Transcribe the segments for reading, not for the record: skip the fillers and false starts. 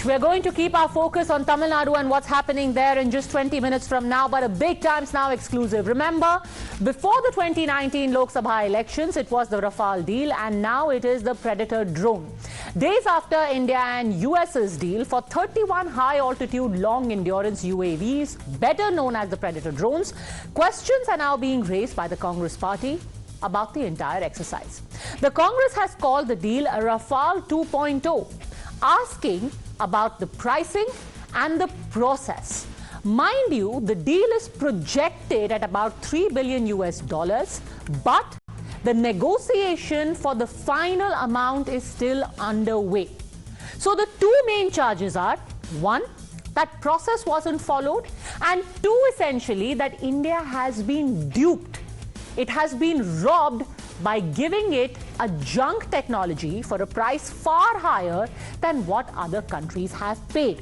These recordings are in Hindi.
We're going to keep our focus on Tamil Nadu and what's happening there in just 20 minutes from now, but a Big Times Now exclusive. Remember, before the 2019 Lok Sabha elections, it was the Rafale deal, and now it is the Predator drone. Days after India and US's deal for 31 high-altitude long-endurance UAVs, better known as the Predator drones, questions are now being raised by the Congress party about the entire exercise. The Congress has called the deal a Rafale 2.0, asking about the pricing and the process. Mind you, the deal is projected at about $3 billion US, but the negotiation for the final amount is still underway. So the two main charges are, one, that process wasn't followed, and two, essentially, that India has been duped. It has been robbed by giving it a junk technology for a price far higher than what other countries have paid.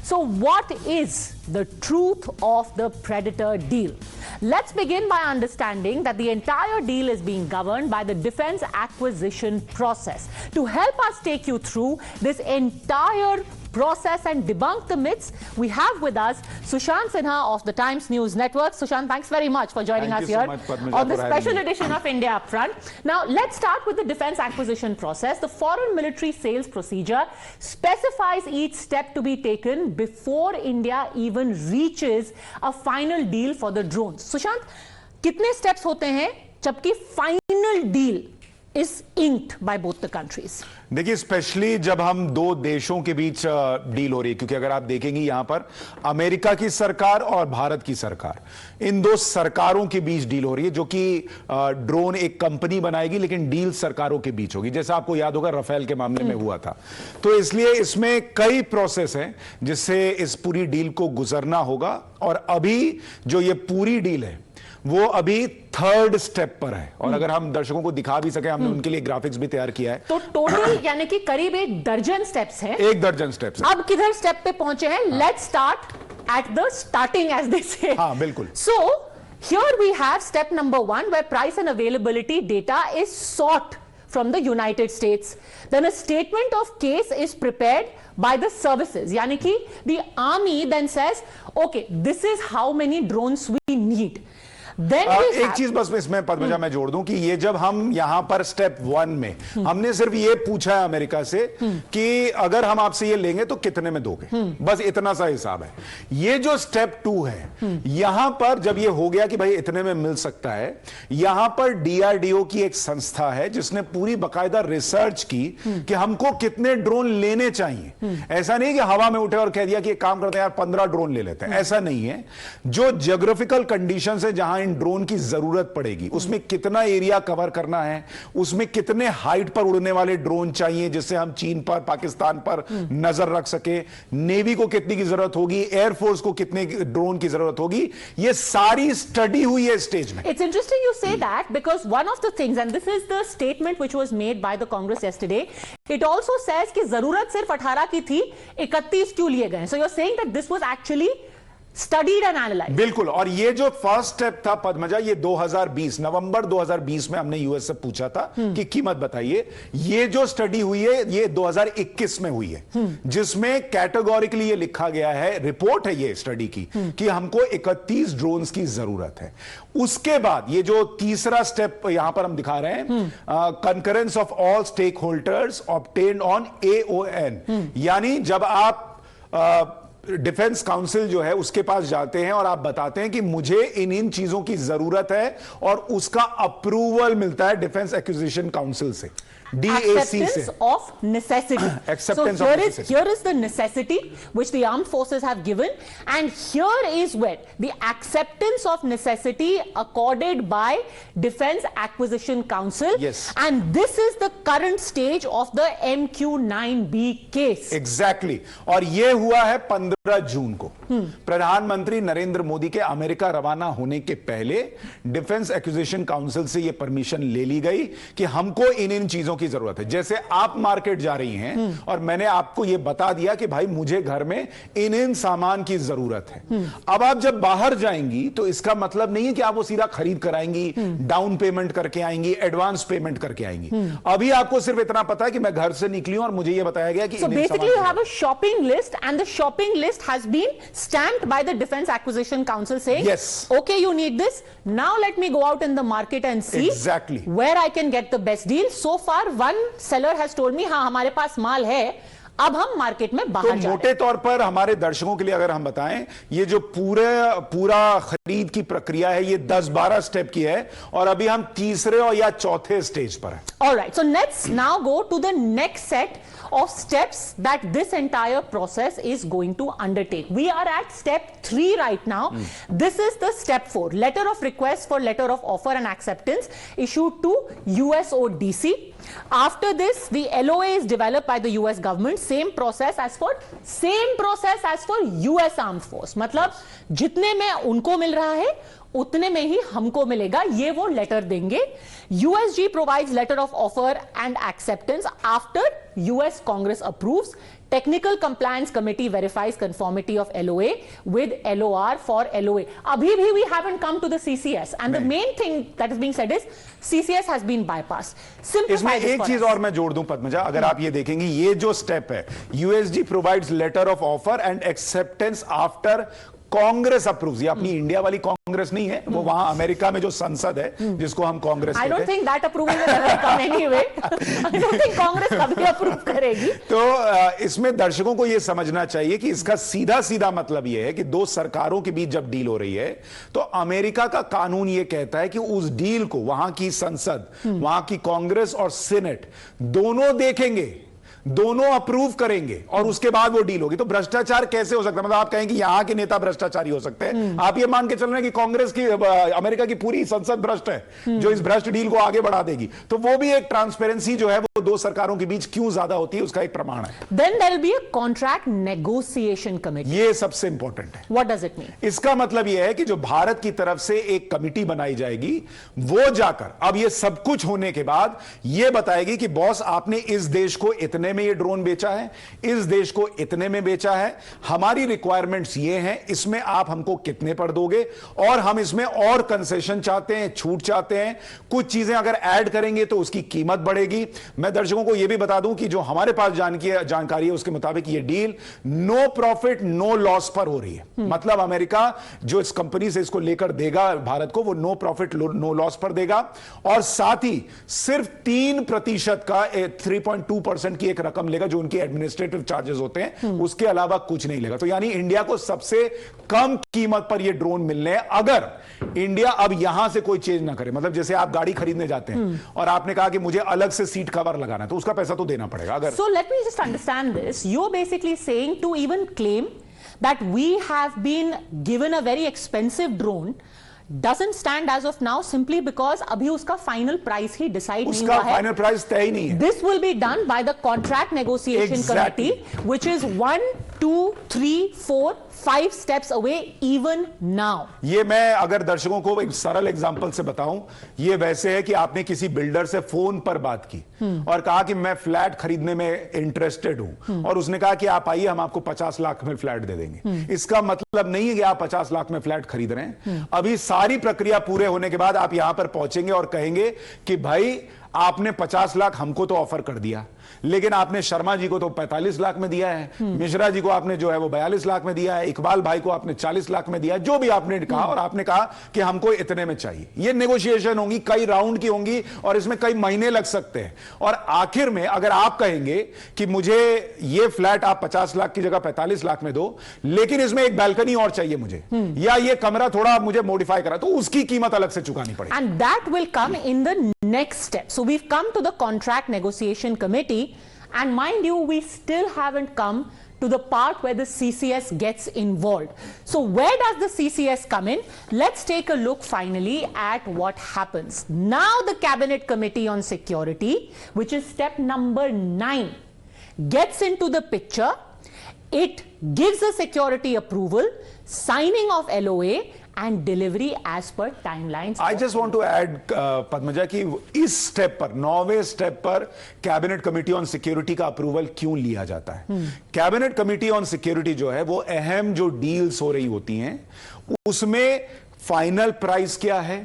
So what is the truth of the Predator deal? Let's begin by understanding that the entire deal is being governed by the defense acquisition process. To help us take you through this entire process and debunk the myths, we have with us Sushant Sinha of the Times News Network. Sushant, thanks very much for joining us here on the special edition of India Upfront. Now, let's start with the defense acquisition process. The foreign military sales procedure specifies each step to be taken before India even reaches a final deal for the drones. Sushant, कितने steps होते हैं जबकि final deal is inked by both the countries? देखिए, स्पेशली जब हम दो देशों के बीच डील हो रही है, क्योंकि अगर आप देखेंगे यहां पर अमेरिका की सरकार और भारत की सरकार, इन दो सरकारों के बीच डील हो रही है, जो कि ड्रोन एक कंपनी बनाएगी, लेकिन डील सरकारों के बीच होगी, जैसा आपको याद होगा राफेल के मामले में हुआ था। तो इसलिए इसमें कई प्रोसेस हैं जिससे इस पूरी डील को गुजरना होगा, और अभी जो ये पूरी डील है वो अभी थर्ड स्टेप पर है, और अगर हम दर्शकों को दिखा भी सके, हमने उनके लिए ग्राफिक्स भी तैयार किया है। तो टोटल यानी कि करीब 1 दर्जन स्टेप्स हैं। 1 दर्जन स्टेप्स हैं। अब किधर स्टेप पे पहुंचे हैं? Let's start at the starting, as they say. हाँ, बिल्कुल। So here we have step number 1, where price and availability data is sought from the United States. Then a statement of case is prepared by the services. Yani ki the army then says, okay, this is how many drones we need. एक चीज बस इसमें पद्मजा मैं जोड़ दूं कि ये जब हम यहां पर स्टेप 1 में हमने सिर्फ ये पूछा है अमेरिका से कि अगर हम आपसे ये लेंगे तो कितने में दोगे, बस इतना सा हिसाब है। ये जो स्टेप 2 है, यहां पर जब ये हो गया कि भाई इतने में मिल सकता है, यहां पर डीआरडीओ की एक संस्था है जिसने पूरी बकायदा रिसर्च की कि हमको कितने ड्रोन लेने चाहिए। ऐसा नहीं कि हवा में उठे और कह दिया कि एक काम करते हैं यार 15 ड्रोन ले लेते हैं, ऐसा नहीं है। जो ज्योग्राफिकल कंडीशंस है जहां ड्रोन की जरूरत पड़ेगी, उसमें कितना एरिया कवर करना है, उसमें कितने हाइट पर उड़ने वाले ड्रोन चाहिए जिससे हम चीन पर, पाकिस्तान पर नजर रख सके, नेवी को कितनी की जरूरत होगी, एयरफोर्स को कितने ड्रोन की जरूरत होगी, ये सारी स्टडी हुई है स्टेज में। It's interesting you say that, because one of the things, and this is the statement which was made by the Congress yesterday, it also says कि जरूरत सिर्फ 18 की थी, 31 क्यों लिए गए? So you're saying that this was actually studied and analysed. बिल्कुल, और ये जो फर्स्ट स्टेप था पद्मजा, ये 2020 नवंबर 2020 में हमने यूएस से पूछा था कि कीमत बताइए। ये जो स्टडी हुई है ये 2021 में हुई है, जिसमें कैटेगोरिकली ये लिखा गया है, रिपोर्ट है ये स्टडी की, कि हमको 31 ड्रोन्स की जरूरत है। उसके बाद ये जो तीसरा स्टेप यहां पर हम दिखा रहे हैं, concurrence of all stakeholders obtained on AON, यानी जब आप डिफेंस काउंसिल जो है उसके पास जाते हैं और आप बताते हैं कि मुझे इन चीजों की जरूरत है, और उसका अप्रूवल मिलता है डिफेंस एक्विजिशन काउंसिल से, DAC Acceptance of necessity. Acceptance so of necessity. Here is the necessity which the armed forces have given, and here is where the acceptance of necessity accorded by Defense Acquisition Council. Yes. And this is the current stage of the MQ-9B case. Exactly. और ये हुआ है 15 जून को प्रधानमंत्री नरेंद्र मोदी के अमेरिका रवाना होने के पहले डिफेंस एक्विजिशन काउंसिल से यह परमिशन ले ली गई कि हमको इन चीजों की जरूरत है। जैसे आप मार्केट जा रही हैं और मैंने आपको यह बता दिया कि भाई मुझे घर में इन सामान की जरूरत है। अब आप जब बाहर जाएंगी तो इसका मतलब नहीं है कि आप वो सीधा खरीद कराएंगी, डाउन पेमेंट करके आएंगी, एडवांस पेमेंट करके आएंगी। अभी आपको सिर्फ इतना पता है कि मैं घर से निकली हूं और मुझे यह बताया गया कि so basically you have a shopping list and the shopping list has been stamped by the Defense Acquisition Council saying, yes, okay, you need this. Now let me go out in the market and see exactly where I can get the best deal. So far, one seller has told me, हाँ हमारे पास माल है, अब हम मार्केट में बाहर जा रहे हैं। मोटे तौर पर हमारे दर्शकों के लिए अगर हम बताएं, ये जो पूरा खरीद की प्रक्रिया है ये 10-12 स्टेप की है और अभी हम तीसरे और या चौथे स्टेज पर हैं। Alright, so let's now go to the next set of steps that this entire process is going to undertake. We are at step 3 right now. This is the step 4, letter of request for letter of offer and acceptance issued to USODC. After this, the LOA is developed by the US government. Same process as for US Armed Force. मतलब जितने में उनको मिल रहा है उतने में ही हमको मिलेगा, ये वो लेटर देंगे। USG provides letter of offer and acceptance after US Congress approves. Technical Compliance Committee verifies conformity of LOA with LOR for LOA. Abhi bhi we haven't come to the CCS and the main thing that is being said is CCS has been bypassed. इसमें एक चीज और मैं जोड़ दूं पद्मजा, अगर आप ये देखेंगे ये जो स्टेप है, USG provides letter of offer and acceptance after Congress approves. ये अपनी इंडिया वाली कांग्रेस नहीं है, वो वहां अमेरिका में जो संसद है जिसको हम कांग्रेस कहते हैं। I don't think that approval will ever come anyway. I don't think Congress कभी अप्रूव करेगी। तो इसमें दर्शकों को ये समझना चाहिए कि इसका सीधा मतलब ये है कि दो सरकारों के बीच जब डील हो रही है तो अमेरिका का कानून ये कहता है कि उस डील को वहां की संसद, वहां की कांग्रेस और सीनेट दोनों देखेंगे, दोनों अप्रूव करेंगे और उसके बाद वो डील होगी। तो भ्रष्टाचार कैसे हो सकता है? मतलब आप कहें कि यहां के नेता भ्रष्टाचारी हो सकते हैं, आप ये मान के चल रहे हैं कि कांग्रेस की अमेरिका की पूरी संसद भ्रष्ट है जो इस भ्रष्ट डील को आगे बढ़ा देगी। तो वो भी एक ट्रांसपेरेंसी जो है वो दो सरकारों के बीच क्यों ज्यादा होती है उसका एक प्रमाण है। Then there will be a contract negotiation committee. ये सबसे इंपॉर्टेंट है। What does it mean? इसका मतलब यह है कि जो भारत की तरफ से एक कमिटी बनाई जाएगी वो जाकर अब ये सब कुछ होने के बाद ये बताएगी कि बॉस आपने इस देश को इतने में ये ड्रोन बेचा है, इस देश को इतने में बेचा है, हमारी रिक्वायरमेंट्स ये हैं, इसमें आप हमको कितने पर दोगे और हम इसमें और कंसेशन चाहते हैं, छूट चाहते हैं, कुछ चीजें अगर ऐड करेंगे तो उसकी कीमत बढ़ेगी। मैं दर्शकों को यह भी बता दूं कि जो हमारे पास जानकारी है उसके मुताबिक ये deal no profit no loss पर हो रही है। मतलब अमेरिका जो इस कंपनी से इसको लेकर देगा भारत को वो नो प्रॉफिट नो लॉस पर देगा और साथ ही सिर्फ 3% का 3.2% की एक रकम लेगा जो उनकी एडमिनिस्ट्रेटिव चार्जेस होते हैं, उसके अलावा कुछ नहीं लेगा। तो यानी इंडिया को सबसे कम कीमत पर ये ड्रोन मिलने हैं अगर इंडिया अब यहां से कोई चेंज ना करे। मतलब जैसे आप गाड़ी खरीदने जाते हैं और आपने कहा कि मुझे अलग से सीट कवर लगाना है तो उसका पैसा तो देना पड़ेगा। अगर So let me just understand this. You're basically saying to even claim that we have been given a very expensive drone doesn't stand as of now simply because अभी उसका फाइनल प्राइस ही डिसाइड नहीं हुआ है। उसका फाइनल प्राइस तय ही नहीं है। This will be done by the contract negotiation committee, which is 1, 2, 3, 4, 5 steps away even now. ये मैं अगर दर्शकों को एक सरल एग्जांपल से बताऊं, ये वैसे है कि आपने किसी बिल्डर से फोन पर बात की और कहा कि मैं फ्लैट खरीदने में इंटरेस्टेड हूं और उसने कहा कि आप आइए हम आपको 50 लाख में फ्लैट दे देंगे। इसका मतलब नहीं है कि आप 50 लाख में फ्लैट खरीद रहे हैं। अभी सारी प्रक्रिया पूरे होने के बाद आप यहां पर पहुंचेंगे और कहेंगे कि भाई आपने 50 लाख हमको तो ऑफर कर दिया, लेकिन आपने शर्मा जी को तो 45 लाख में दिया है, मिश्रा जी को आपने जो है वो 42 लाख में दिया है, इकबाल भाई को आपने 40 लाख में दिया है, जो भी आपने कहा और आपने कहा कि हमको इतने में चाहिए। ये नेगोशिएशन होंगी, कई राउंड की होंगी और इसमें कई महीने लग सकते हैं और आखिर में अगर आप कहेंगे कि मुझे ये फ्लैट आप 50 लाख की जगह 45 लाख में दो, लेकिन इसमें एक बैल्कनी और चाहिए मुझे या ये कमरा थोड़ा मुझे मॉडिफाई करा, तो उसकी कीमत अलग से चुकानी पड़ेगी। And that will come in the next step. So we've come to the contract negotiation committee, and mind you, we still haven't come to the part where the CCS gets involved. So where does the CCS come in? Let's take a look finally at what happens. Now the Cabinet Committee on Security, which is step number 9, gets into the picture. It gives a security approval, signing of LOA and delivery as per timelines. I just want to add, Padmaja, कि इस स्टेप पर, 9वें स्टेप पर कैबिनेट कमेटी ऑन सिक्योरिटी का अप्रूवल क्यों लिया जाता है? कैबिनेट कमेटी ऑन सिक्योरिटी जो है वो अहम जो डील्स हो रही होती हैं उसमें फाइनल प्राइस क्या है,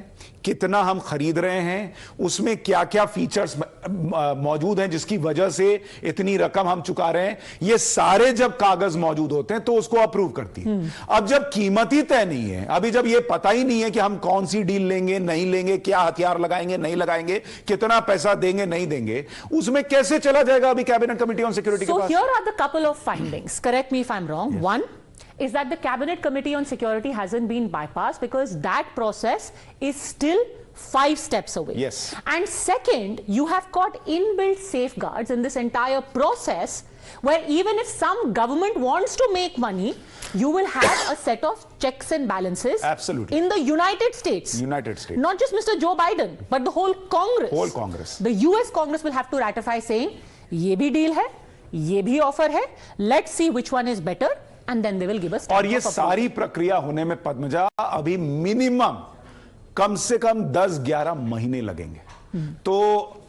कितना हम खरीद रहे हैं, उसमें क्या क्या फीचर्स मौजूद हैं जिसकी वजह से इतनी रकम हम चुका रहे हैं, ये सारे जब कागज मौजूद होते हैं तो उसको अप्रूव करती है। अब जब कीमत ही तय नहीं है, अभी जब ये पता ही नहीं है कि हम कौन सी डील लेंगे नहीं लेंगे, क्या हथियार लगाएंगे नहीं लगाएंगे, कितना पैसा देंगे नहीं देंगे, उसमें कैसे चला जाएगा अभी कैबिनेट कमेटी ऑन सिक्योरिटी के पास? So here are the couple of findings. Correct me if I'm wrong. Yes. One is that the Cabinet Committee on Security hasn't been bypassed because that process is still 5 steps away. Yes. And second, you have got inbuilt safeguards in this entire process where even if some government wants to make money, you will have a set of checks and balances. Absolutely. In the United States. United States. Not just Mr. Joe Biden, but the whole Congress. Whole Congress. The US Congress will have to ratify saying, ये भी deal है, ये भी offer है, let's see which one is better. And then they will give us. और ये सारी प्रक्रिया होने में पद्मजा अभी मिनिमम कम से कम 10-11 महीने लगेंगे। तो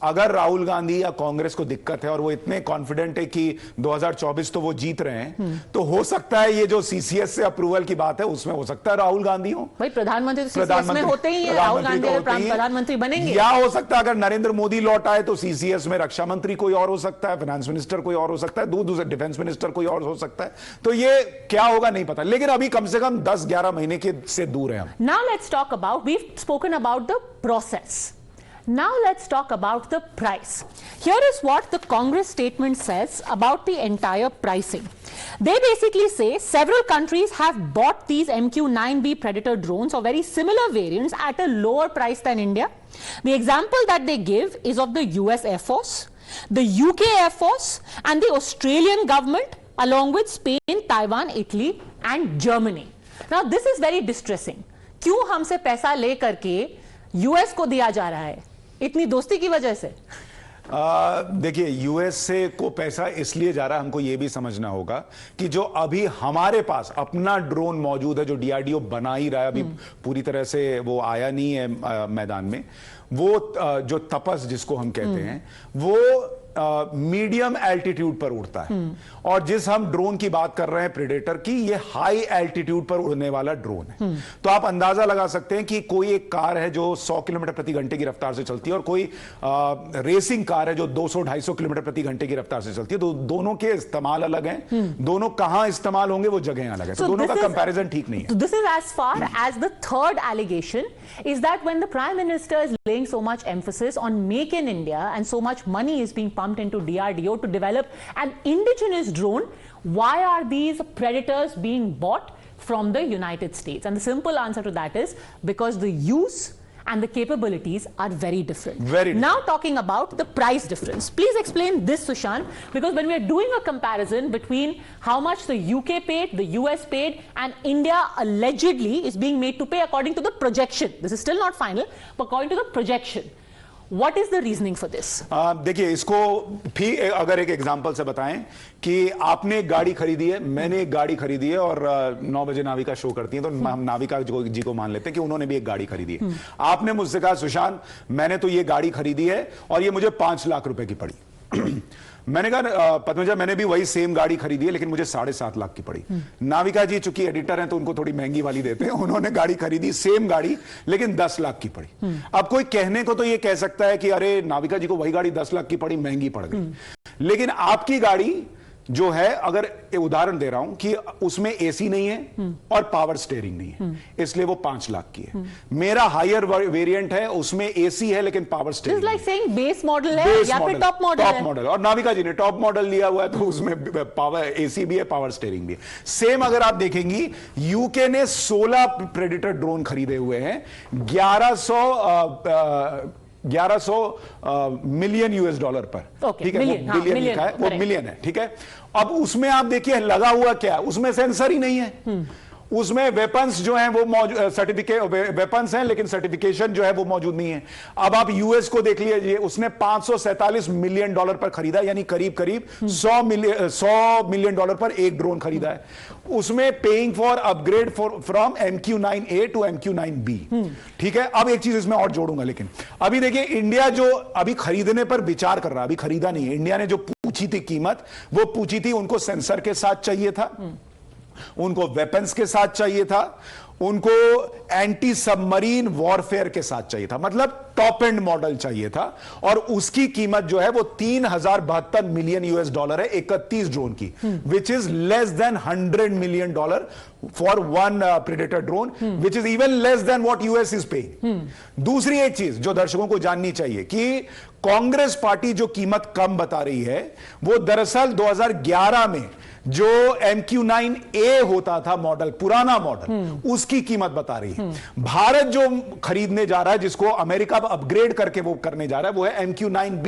अगर राहुल गांधी या कांग्रेस को दिक्कत है और वो इतने कॉन्फिडेंट है कि 2024 तो वो जीत रहे हैं, तो हो सकता है ये जो सीसीएस से अप्रूवल की बात है उसमें हो सकता है राहुल गांधी हो। भाई प्रधानमंत्री तो सीसीएस में होते ही हैं, राहुल गांधी अगर प्रधानमंत्री बनेंगे, या हो सकता है अगर नरेंद्र मोदी लौट आए तो सीसीएस में रक्षा मंत्री कोई और हो सकता है, फाइनेंस मिनिस्टर कोई और हो सकता है, दूसरे डिफेंस मिनिस्टर कोई और हो सकता है। तो ये क्या होगा नहीं पता, लेकिन अभी कम से कम 10-11 महीने के से दूर है हम। Now let's talk about, we've spoken about the process. Now let's talk about the price. Here is what the Congress statement says about the entire pricing. They basically say several countries have bought these MQ-9B Predator drones or very similar variants at a lower price than India. The example that they give is of the US Air Force, the UK Air Force and the Australian government along with Spain, Taiwan, Italy and Germany. Now this is very distressing. क्यों हमसे पैसा ले करके यूएस को दिया जा रहा है? इतनी दोस्ती की वजह से? देखिए, यूएस से को पैसा इसलिए जा रहा है, हमको यह भी समझना होगा कि जो अभी हमारे पास अपना ड्रोन मौजूद है, जो डीआरडीओ बना ही रहा है, अभी पूरी तरह से वो आया नहीं है मैदान में, वो जो तपस जिसको हम कहते हैं, वो मीडियम एल्टीट्यूड पर उड़ता है। और जिस हम ड्रोन की बात कर रहे हैं प्रेडेटर की, ये हाई एल्टीट्यूड पर उड़ने वाला ड्रोन है। तो आप अंदाजा लगा सकते हैं कि कोई एक कार है जो 100 किलोमीटर प्रति घंटे की रफ्तार से चलती है और कोई रेसिंग कार है जो 200-250 किलोमीटर प्रति घंटे की रफ्तार से चलती है, तो दोनों के इस्तेमाल अलग हैं, दोनों कहां इस्तेमाल होंगे वो जगह अलग है, तो दोनों का कंपैरिजन ठीक नहीं है। This is as far as the third allegation is that when the Prime Minister is laying so much emphasis on Make in India and so much money is being pumped into DRDO to develop an indigenous drone, why are these Predators being bought from the United States? And the simple answer to that is because the use and the capabilities are very different. Very different. Now talking about the price difference. Please explain this, Sushant, because when we are doing a comparison between how much the UK paid, the US paid, and India allegedly is being made to pay according to the projection. This is still not final, but according to the projection. What is the reasoning for this? देखिए, इसको भी अगर एक एग्जांपल से बताएं कि आपने एक गाड़ी खरीदी है, मैंने एक गाड़ी खरीदी है और 9 बजे नाविका शो करती है, तो हम नाविका जी को मान लेते हैं कि उन्होंने भी एक गाड़ी खरीदी है। आपने मुझसे कहा, सुशांत मैंने तो ये गाड़ी खरीदी है और ये मुझे 5 लाख रुपए की पड़ी। मैंने कहा, पद्मजा मैंने भी वही सेम गाड़ी खरीदी है लेकिन मुझे 7.5 लाख की पड़ी। नाविका जी चूंकि एडिटर हैं तो उनको थोड़ी महंगी वाली देते हैं, उन्होंने गाड़ी खरीदी सेम गाड़ी लेकिन 10 लाख की पड़ी। अब कोई कहने को तो ये कह सकता है कि अरे नाविका जी को वही गाड़ी 10 लाख की पड़ी, महंगी पड़ गई, लेकिन आपकी गाड़ी जो है, अगर उदाहरण दे रहा हूं कि उसमें एसी नहीं है और पावर स्टीयरिंग नहीं है, इसलिए वो 5 लाख की है। मेरा हायर वेरिएंट है, उसमें एसी है लेकिन power steering like saying base model है या फिर टॉप मॉडल है। टॉप मॉडल, और नाविका जी ने टॉप मॉडल लिया हुआ है तो उसमें पावर एसी भी है, पावर स्टीयरिंग भी है। सेम अगर आप देखेंगी, यूके ने 16 प्रेडेटर ड्रोन खरीदे हुए हैं, 1100 मिलियन यूएस डॉलर पर, ठीक है, वो बिलियन लिखा है, वो मिलियन है, ठीक है। अब उसमें आप देखिए लगा हुआ क्या, उसमें सेंसर ही नहीं है, उसमें वेपन्स जो हैं वो सर्टिफिकेट वेपन्स हैं, लेकिन सर्टिफिकेशन जो है वो मौजूद नहीं है। अब आप यूएस को देख लीजिए, उसने $547 मिलियन पर खरीदा, यानी करीब करीब $100 मिलियन पर एक ड्रोन खरीदा है। उसमें paying for upgrade from MQ-9A to MQ-9B। ठीक है, अब एक चीज इसमें और जोड़ूंगा, लेकिन अभी देखिए इंडिया जो अभी खरीदने पर विचार कर रहा है, अभी खरीदा नहीं है। इंडिया ने जो पूछी थी कीमत, वो पूछी थी, उनको सेंसर के साथ चाहिए था, उनको वेपन्स के साथ चाहिए था, उनको एंटी सबमरीन वॉरफेयर के साथ चाहिए था, मतलब टॉप एंड मॉडल चाहिए था। और उसकी कीमत जो है वो $3072 मिलियन है 31 ड्रोन की, which is less than $100 million for one predator drone, which is even less than what US is paying. दूसरी एक चीज जो दर्शकों को जाननी चाहिए कि कांग्रेस पार्टी जो कीमत कम बता रही है, वो दरअसल 2011 में जो MQ-9A होता था मॉडल, पुराना मॉडल, उसकी कीमत बता रही है। भारत जो खरीदने जा रहा है, जिसको अमेरिका अपग्रेड करके वो करने जा रहा है, वो है MQ-9B,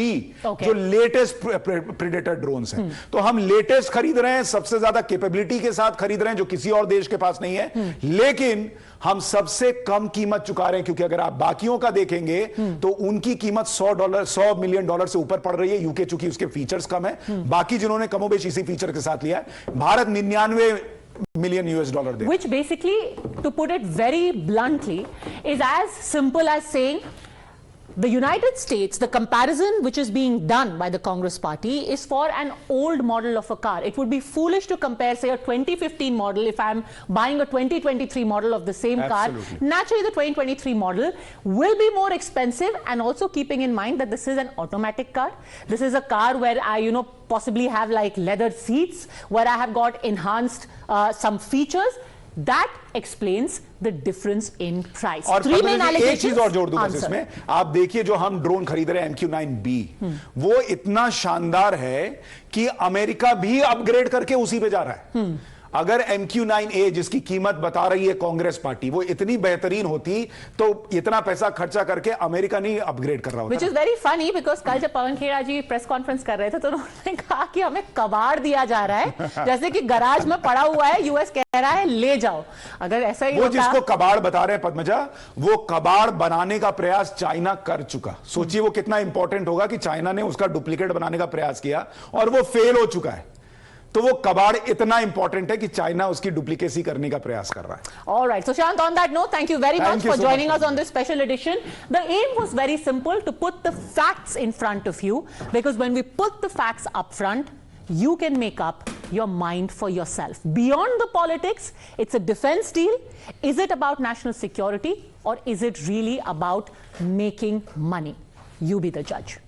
जो लेटेस्ट प्रेडेटर ड्रोन्स हैं। तो हम लेटेस्ट खरीद रहे हैं, सबसे ज्यादा कैपेबिलिटी के साथ खरीद रहे हैं, जो किसी और देश के पास नहीं है, लेकिन हम सबसे कम कीमत चुका रहे हैं, क्योंकि अगर आप बाकियों का देखेंगे तो उनकी कीमत $100 मिलियन से ऊपर पड़ रही है। यूके चूंकि उसके फीचर्स कम है, बाकी जिन्होंने कमोबेश इसी फीचर के साथ लिया है, Bharat $99 million they. Which basically, to put it very bluntly, is as simple as saying the United States, the comparison which is being done by the Congress party is for an old model of a car. It would be foolish to compare, say, a 2015 model if I'm buying a 2023 model of the same Absolutely. car. Naturally, the 2023 model will be more expensive, and also keeping in mind that this is an automatic car. This is a car where I, possibly have like leather seats, where I have got enhanced some features. That explains the difference in price. और एक चीज और जोड़ दूं बस इसमें, आप देखिए जो हम ड्रोन खरीद रहे हैं MQ-9B, वो इतना शानदार है कि अमेरिका भी अपग्रेड करके उसी पे जा रहा है। अगर MQ-9A जिसकी कीमत बता रही है कांग्रेस पार्टी, वो इतनी बेहतरीन होती तो इतना पैसा खर्चा करके अमेरिका नहीं अपग्रेड कर रहा होता। Which is very funny because कल जब पवन खेड़ा जी प्रेस कॉन्फ्रेंस कर रहे थे तो उन्होंने कहा कि हमें कबाड़ दिया जा रहा है, जैसे कि गराज में पड़ा हुआ है, यूएस कह रहा है ले जाओ। अगर ऐसा ही वो जिसको कबाड़ बता रहे हैं पद्मजा, वो कबाड़ बनाने का प्रयास चाइना कर चुका। सोचिए वो कितना इंपॉर्टेंट होगा कि चाइना ने उसका डुप्लीकेट बनाने का प्रयास किया और वो फेल हो चुका है। तो वो कबाड़ इतना इंपॉर्टेंट है कि चाइना उसकी डुप्लीकेसी करने का प्रयास कर रहा है। All right, so Shant, on that note, thank you very much for joining us on this special edition. The aim was very simple, to put the facts in front of you, because when we put the facts up front, you can make up your mind for yourself. Beyond the politics, it's a defense deal. Is it about national security, or is it really about making money? You be the judge.